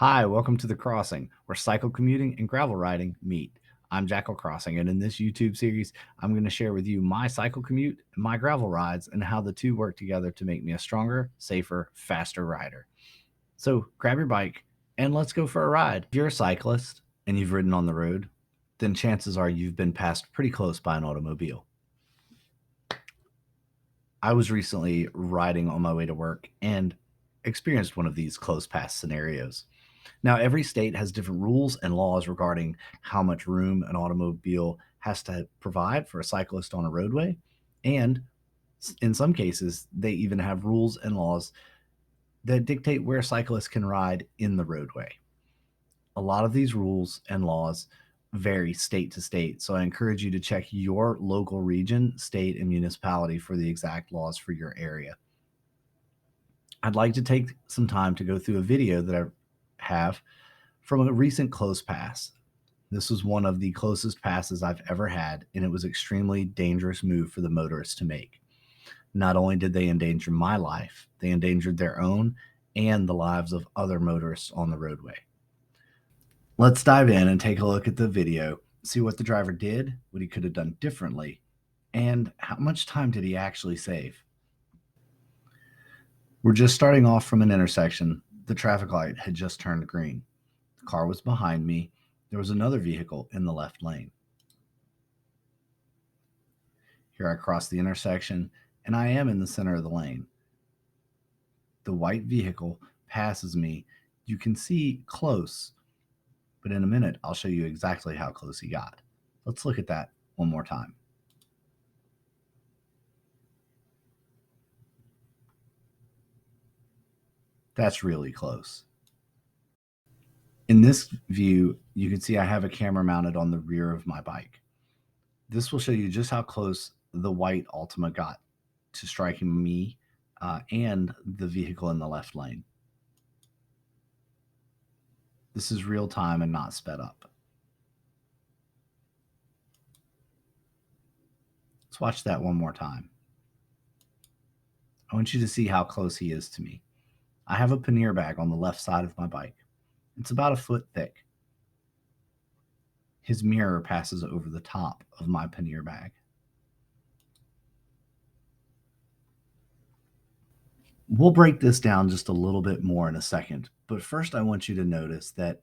Hi, welcome to The Crossing, where cycle commuting and gravel riding meet. I'm Jackal Crossing, and in this YouTube series, I'm going to share with you my cycle commute and my gravel rides and how the two work together to make me a stronger, safer, faster rider. So grab your bike and let's go for a ride. If you're a cyclist and you've ridden on the road, then chances are you've been passed pretty close by an automobile. I was recently riding on my way to work and experienced one of these close pass scenarios. Now, every state has different rules and laws regarding how much room an automobile has to provide for a cyclist on a roadway. And in some cases, they even have rules and laws that dictate where cyclists can ride in the roadway. A lot of these rules and laws vary state to state. So I encourage you to check your local region, state, and municipality for the exact laws for your area. I'd like to take some time to go through a video that I have from a recent close pass. This was one of the closest passes I've ever had, and it was an extremely dangerous move for the motorists to make. Not only did they endanger my life, they endangered their own and the lives of other motorists on the roadway. Let's dive in and take a look at the video, see what the driver did, what he could have done differently, and how much time did he actually save. We're just starting off from an intersection. The traffic light had just turned green. The car was behind me. There was another vehicle in the left lane. Here I cross the intersection, and I am in the center of the lane. The white vehicle passes me. You can see close, but in a minute, I'll show you exactly how close he got. Let's look at that one more time. That's really close. In this view, you can see I have a camera mounted on the rear of my bike. This will show you just how close the white Altima got to striking me and the vehicle in the left lane. This is real time and not sped up. Let's watch that one more time. I want you to see how close he is to me. I have a pannier bag on the left side of my bike. It's about a foot thick. His mirror passes over the top of my pannier bag. We'll break this down just a little bit more in a second, but first I want you to notice that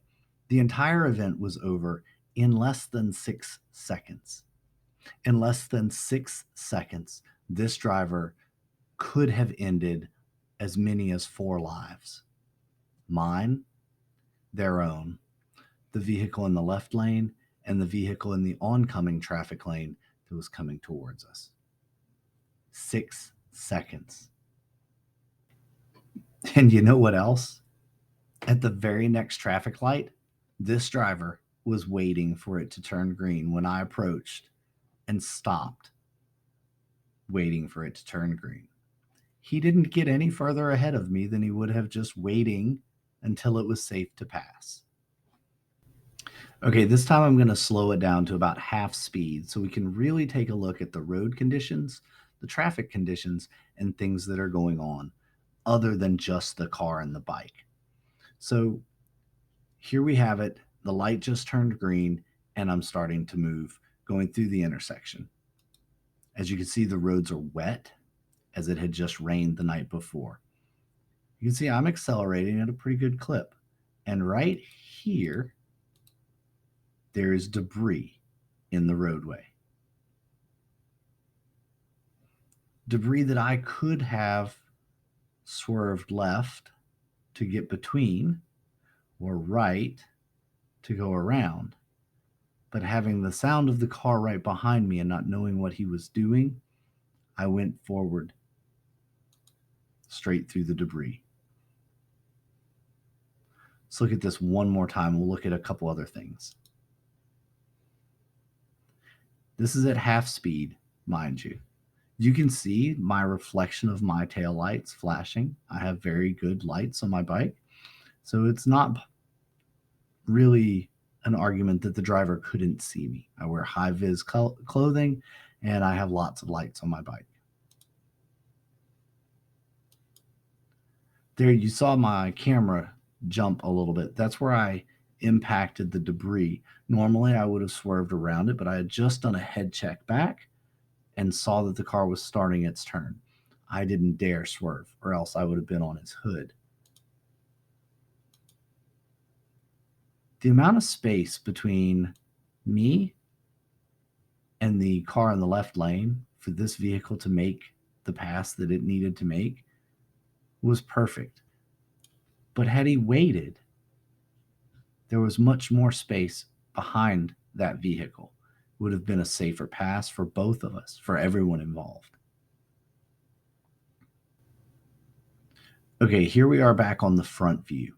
the entire event was over in less than 6 seconds. In less than 6 seconds, this driver could have ended as many as 4 lives. Mine, their own, the vehicle in the left lane, and the vehicle in the oncoming traffic lane that was coming towards us. 6 seconds. And you know what else? At the very next traffic light, this driver was waiting for it to turn green when I approached and stopped, waiting for it to turn green. He didn't get any further ahead of me than he would have just waiting until it was safe to pass. Okay, this time I'm going to slow it down to about half speed so we can really take a look at the road conditions, the traffic conditions, and things that are going on other than just the car and the bike. So here we have it. The light just turned green and I'm starting to move, going through the intersection. As you can see, the roads are wet as it had just rained the night before. You can see I'm accelerating at a pretty good clip. And right here, there is debris in the roadway. Debris that I could have swerved left to get between or right to go around. But having the sound of the car right behind me and not knowing what he was doing, I went forward straight through the debris. Let's look at this one more time. We'll look at a couple other things. This is at half speed, mind you. You can see my reflection of my tail lights flashing. I have very good lights on my bike. So it's not really an argument that the driver couldn't see me. I wear high-vis clothing and I have lots of lights on my bike. There you saw my camera jump a little bit. That's where I impacted the debris. Normally, I would have swerved around it, but I had just done a head check back and saw that the car was starting its turn. I didn't dare swerve, or else I would have been on its hood. The amount of space between me and the car in the left lane for this vehicle to make the pass that it needed to make was perfect. But had he waited, there was much more space behind that vehicle. It would have been a safer pass for both of us, for everyone involved. Okay, here we are back on the front view.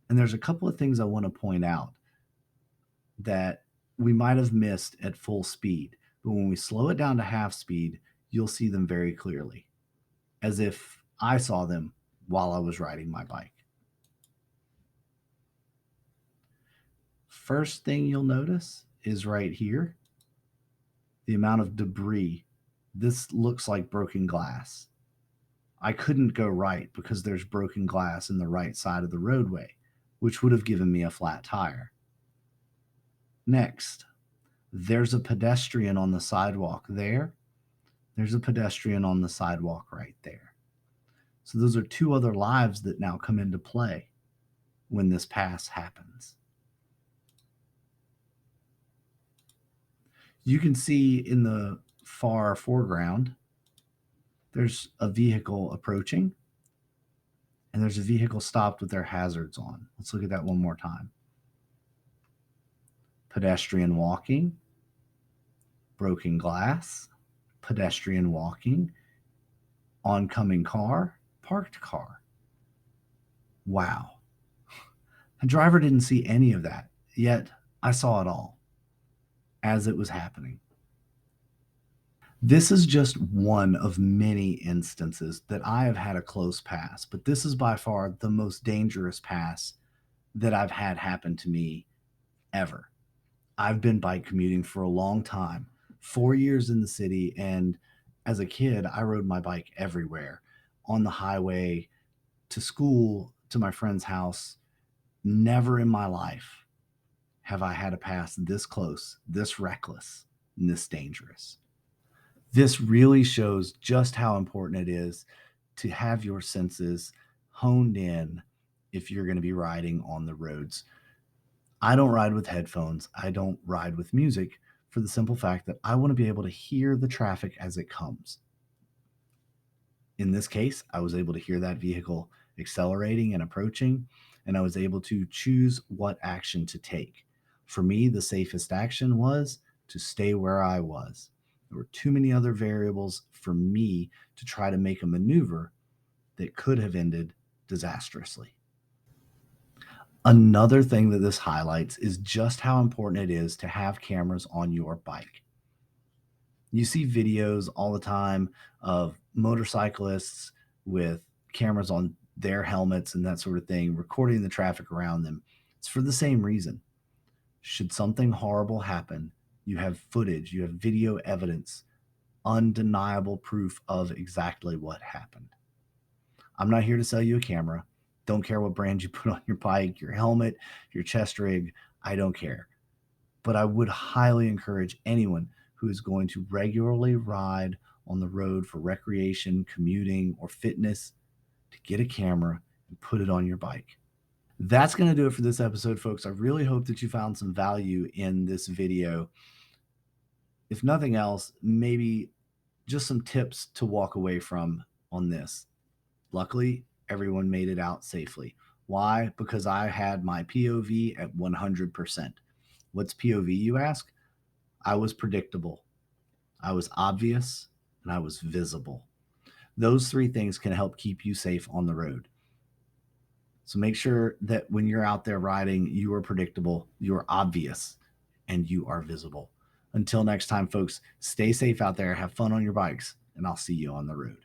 And there's a couple of things I want to point out that we might have missed at full speed. But when we slow it down to half speed, you'll see them very clearly, as if I saw them while I was riding my bike. First thing you'll notice is right here, the amount of debris. This looks like broken glass. I couldn't go right because there's broken glass in the right side of the roadway, which would have given me a flat tire. Next, there's a pedestrian on the sidewalk there. There's a pedestrian on the sidewalk right there. So those are two other lives that now come into play when this pass happens. You can see in the far foreground, there's a vehicle approaching, and there's a vehicle stopped with their hazards on. Let's look at that one more time. Pedestrian walking, broken glass, pedestrian walking, oncoming car, parked car. Wow. The driver didn't see any of that, yet I saw it all as it was happening. This is just one of many instances that I have had a close pass, but this is by far the most dangerous pass that I've had happen to me ever. I've been bike commuting for a long time, 4 years in the city, and as a kid, I rode my bike everywhere, on the highway, to school, to my friend's house. Never in my life have I had a pass this close, this reckless, and this dangerous. This really shows just how important it is to have your senses honed in if you're going to be riding on the roads. I don't ride with headphones. I don't ride with music for the simple fact that I want to be able to hear the traffic as it comes. In this case, I was able to hear that vehicle accelerating and approaching, and I was able to choose what action to take. For me, the safest action was to stay where I was. There were too many other variables for me to try to make a maneuver that could have ended disastrously. Another thing that this highlights is just how important it is to have cameras on your bike. You see videos all the time of motorcyclists with cameras on their helmets and that sort of thing, recording the traffic around them. It's for the same reason. Should something horrible happen, you have footage, you have video evidence, undeniable proof of exactly what happened. I'm not here to sell you a camera. Don't care what brand you put on your bike, your helmet, your chest rig. I don't care. But I would highly encourage anyone who is going to regularly ride on the road for recreation, commuting, or fitness to get a camera and put it on your bike. That's going to do it for this episode, folks. I really hope that you found some value in this video. If nothing else, maybe just some tips to walk away from on this. Luckily, everyone made it out safely. Why? Because I had my POV at 100%. What's POV, you ask? I was predictable, I was obvious, and I was visible. Those three things can help keep you safe on the road. So make sure that when you're out there riding, you are predictable, you are obvious, and you are visible. Until next time, folks, stay safe out there, have fun on your bikes, and I'll see you on the road.